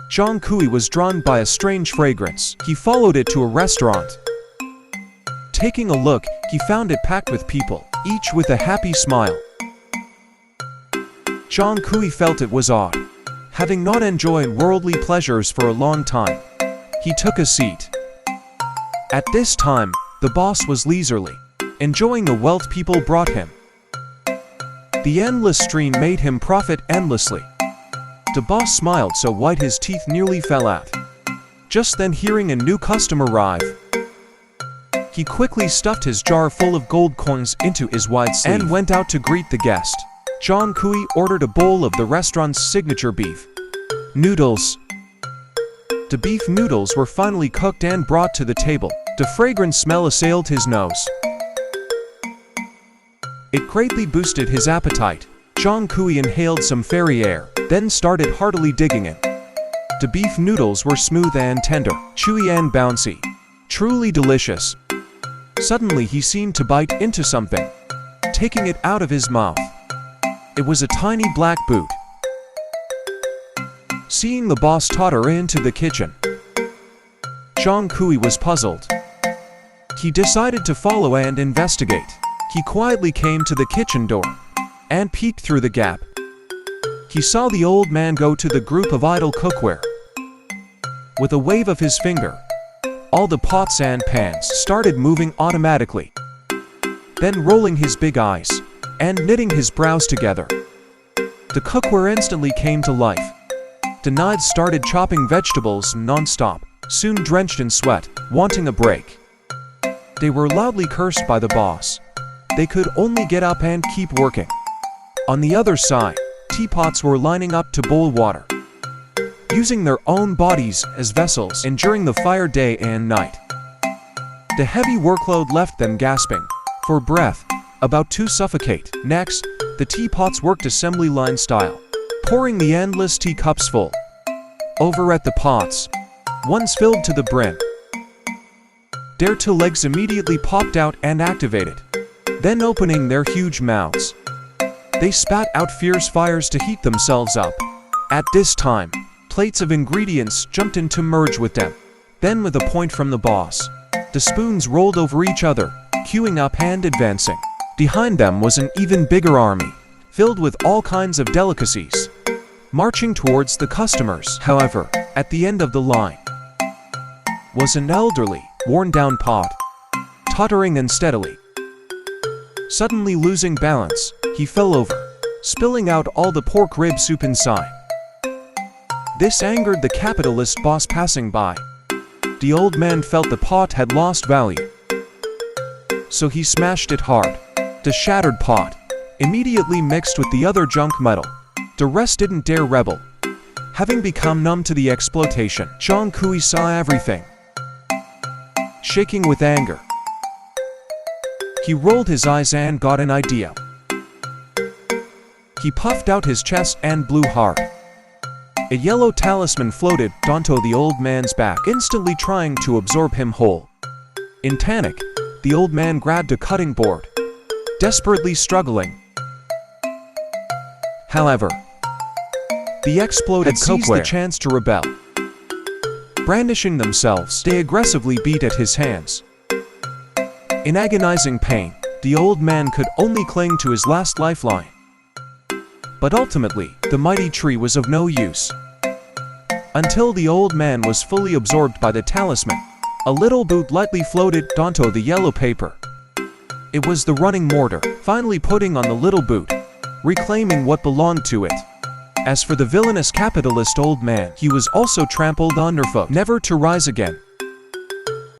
Zhong Kui was drawn by a strange fragrance. He followed it to a restaurant. Taking a look, he found it packed with people, each with a happy smile. Zhong Kui felt it was odd. Having not enjoyed worldly pleasures for a long time, he took a seat. At this time, the boss was leisurely, enjoying the wealth people brought him. The endless stream made him profit endlessly. The boss smiled so wide his teeth nearly fell out. Just then, hearing a new customer arrive, he quickly stuffed his jar full of gold coins into his wide sleeve and went out to greet the guest. Zhong Kui ordered a bowl of the restaurant's signature beef noodles. The beef noodles were finally cooked and brought to the table. The fragrant smell assailed his nose. It greatly boosted his appetite. Zhong Kui inhaled some fairy air, then started heartily digging in. The beef noodles were smooth and tender, chewy and bouncy. Truly delicious. Suddenly he seemed to bite into something, taking it out of his mouth. It was a tiny black boot. Seeing the boss totter into the kitchen, Zhong Kui was puzzled. He decided to follow and investigate. He quietly came to the kitchen door and peeked through the gap. He saw the old man go to the group of idle cookware. With a wave of his finger, all the pots and pans started moving automatically. Then, rolling his big eyes and knitting his brows together, the cookware instantly came to life. The knives started chopping vegetables non-stop, soon drenched in sweat, wanting a break. They were loudly cursed by the boss. They could only get up and keep working. On the other side, teapots were lining up to boil water, using their own bodies as vessels, enduring the fire day and night. The heavy workload left them gasping for breath, about to suffocate. Next, the teapots worked assembly line style, pouring the endless teacups full. Over at the pots, ones filled to the brim. Their two legs immediately popped out and activated. Then, opening their huge mouths, they spat out fierce fires to heat themselves up. At this time, plates of ingredients jumped in to merge with them. Then, with a point from the boss, the spoons rolled over each other, queuing up and advancing. Behind them was an even bigger army, filled with all kinds of delicacies, marching towards the customers. However, at the end of the line was an elderly, worn-down pot, tottering unsteadily. Suddenly losing balance, he fell over, spilling out all the pork rib soup inside. This angered the capitalist boss passing by. The old man felt the pot had lost value, so he smashed it hard. The shattered pot immediately mixed with the other junk metal. The rest didn't dare rebel. Having become numb to the exploitation, Zhong Kui saw everything. Shaking with anger, he rolled his eyes and got an idea. He puffed out his chest and blew hard. A yellow talisman floated onto the old man's back, instantly trying to absorb him whole. In panic, the old man grabbed a cutting board, desperately struggling. However, the exploded cookware had seized the chance to rebel. Brandishing themselves, they aggressively beat at his hands. In agonizing pain, the old man could only cling to his last lifeline. But ultimately, the mighty tree was of no use. Until the old man was fully absorbed by the talisman, a little boot lightly floated onto the yellow paper. It was the running mortar, finally putting on the little boot, reclaiming what belonged to it. As for the villainous capitalist old man, he was also trampled underfoot, never to rise again.